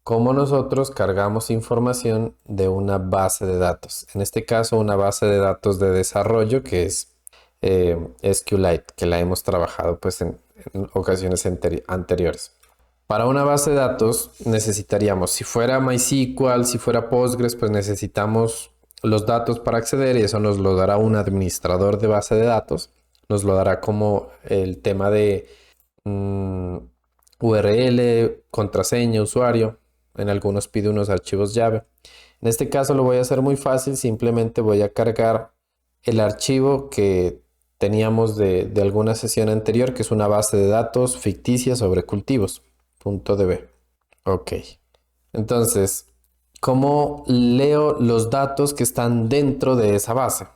cómo nosotros cargamos información de una base de datos. En este caso, una base de datos de desarrollo que es SQLite, que la hemos trabajado pues en ocasiones anteriores. Para una base de datos necesitaríamos, si fuera MySQL, si fuera Postgres, pues necesitamos los datos para acceder y eso nos lo dará un administrador de base de datos. Nos lo dará como el tema de mm, URL, contraseña, usuario. En algunos pide unos archivos llave. En este caso lo voy a hacer muy fácil, simplemente voy a cargar el archivo que teníamos de alguna sesión anterior, que es una base de datos ficticia sobre cultivos. .db. Ok. Entonces, ¿cómo leo los datos que están dentro de esa base?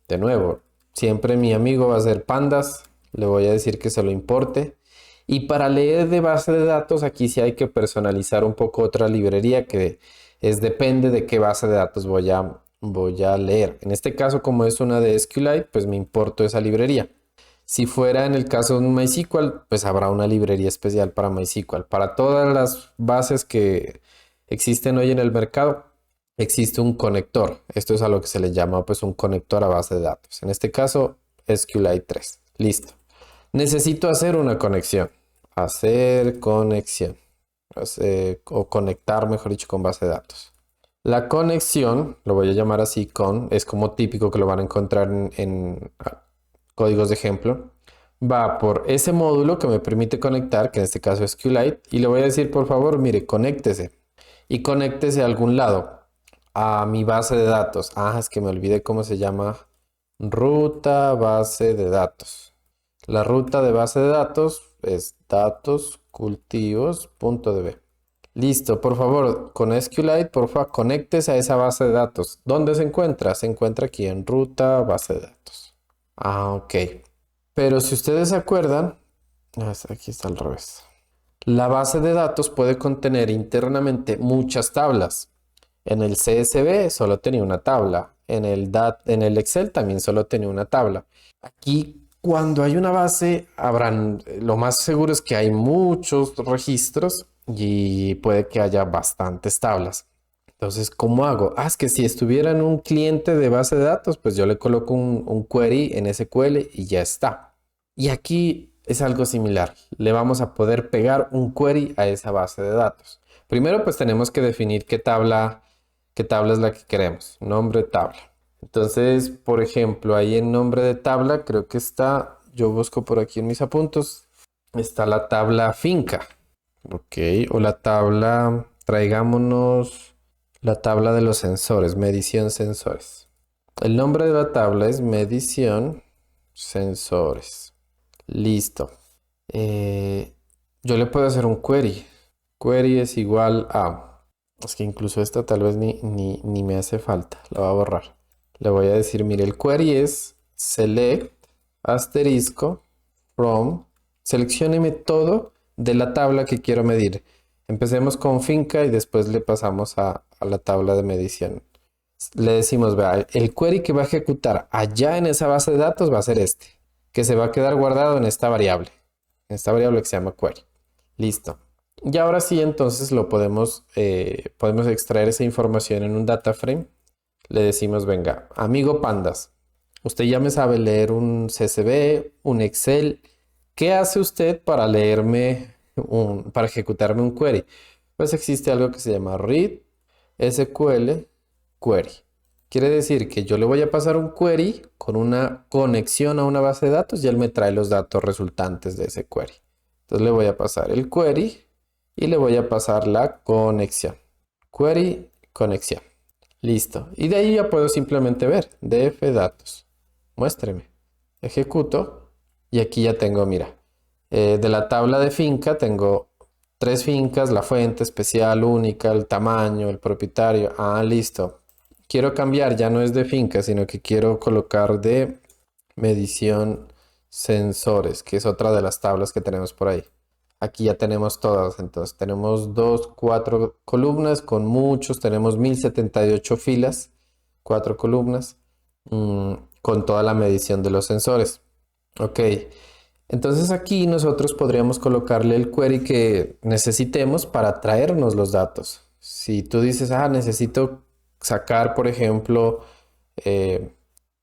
De nuevo, siempre mi amigo va a ser pandas. Le voy a decir que se lo importe. Y para leer de base de datos, aquí sí hay que personalizar un poco otra librería que depende de qué base de datos voy a leer. En este caso, como es una de SQLite, pues me importo esa librería. Si fuera en el caso de un MySQL, pues habrá una librería especial para MySQL. Para todas las bases que existen hoy en el mercado, existe un conector. Esto es a lo que se le llama pues un conector a base de datos. En este caso, SQLite 3. Listo. Necesito hacer una conexión. Hacer conexión. O conectar, mejor dicho, con base de datos. La conexión, lo voy a llamar así es como típico que lo van a encontrar en códigos de ejemplo. Va por ese módulo que me permite conectar, que en este caso es SQLite, y le voy a decir, por favor, mire, conéctese. Y conéctese a algún lado, a mi base de datos. Ah, es que me olvidé cómo se llama. Ruta base de datos. La ruta de base de datos es datoscultivos.db. Listo, por favor, con SQLite, por favor, conéctese a esa base de datos. ¿Dónde se encuentra? Se encuentra aquí en ruta base de datos. Ah, ok. Pero si ustedes se acuerdan, aquí está al revés. La base de datos puede contener internamente muchas tablas. En el CSV solo tenía una tabla. En el Excel también solo tenía una tabla. Aquí, cuando hay una base, lo más seguro es que hay muchos registros y puede que haya bastantes tablas. Entonces, ¿cómo hago? Ah, es que si estuviera en un cliente de base de datos, pues yo le coloco un query en SQL y ya está. Y aquí es algo similar. Le vamos a poder pegar un query a esa base de datos. Primero, pues tenemos que definir qué tabla es la que queremos. Nombre tabla. Entonces, por ejemplo, ahí en nombre de tabla, creo que está, yo busco por aquí en mis apuntos, está la tabla finca. Ok, o la tabla, traigámonos la tabla de los sensores, medición sensores. El nombre de la tabla es medición sensores. Listo. Eh, yo le puedo hacer un query. Query es igual a... Es que incluso esta tal vez ni me hace falta. La voy a borrar. Le voy a decir, mire, el query es select asterisco from. Seleccióneme todo de la tabla que quiero medir. Empecemos con finca y después le pasamos a la tabla de medición. Le decimos, vea, el query que va a ejecutar allá en esa base de datos va a ser este, que se va a quedar guardado en esta variable que se llama query. Listo. Y ahora sí, entonces podemos extraer esa información en un data frame. Le decimos, venga, amigo pandas, usted ya me sabe leer un CSV, un Excel. ¿Qué hace usted para para ejecutarme un query? Pues existe algo que se llama read SQL query. Quiere decir que yo le voy a pasar un query con una conexión a una base de datos y él me trae los datos resultantes de ese query. Entonces le voy a pasar el query y le voy a pasar la conexión. Query, conexión. Listo. Y de ahí ya puedo simplemente ver df datos. Muéstreme. Ejecuto y aquí ya tengo, mira, de la tabla de finca tengo tres fincas, la fuente especial, única, el tamaño, el propietario. Ah, listo. Quiero cambiar, ya no es de finca, sino que quiero colocar de medición sensores, que es otra de las tablas que tenemos por ahí. Aquí ya tenemos todas, entonces tenemos cuatro columnas con muchos, tenemos 1078 filas, cuatro columnas, con toda la medición de los sensores. Ok, Entonces aquí nosotros podríamos colocarle el query que necesitemos para traernos los datos. Si tú dices, necesito sacar, por ejemplo, eh,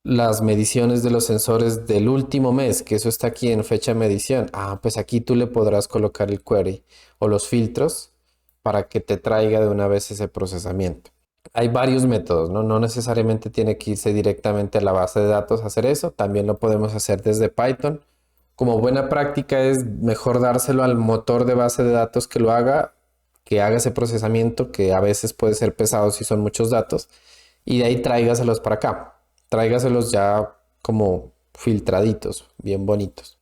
las mediciones de los sensores del último mes, que eso está aquí en fecha de medición. Pues aquí tú le podrás colocar el query o los filtros para que te traiga de una vez ese procesamiento. Hay varios métodos, ¿no? No necesariamente tiene que irse directamente a la base de datos a hacer eso. También lo podemos hacer desde Python. Como buena práctica es mejor dárselo al motor de base de datos que haga ese procesamiento, que a veces puede ser pesado si son muchos datos, y de ahí tráigaselos para acá. Tráigaselos ya como filtraditos, bien bonitos.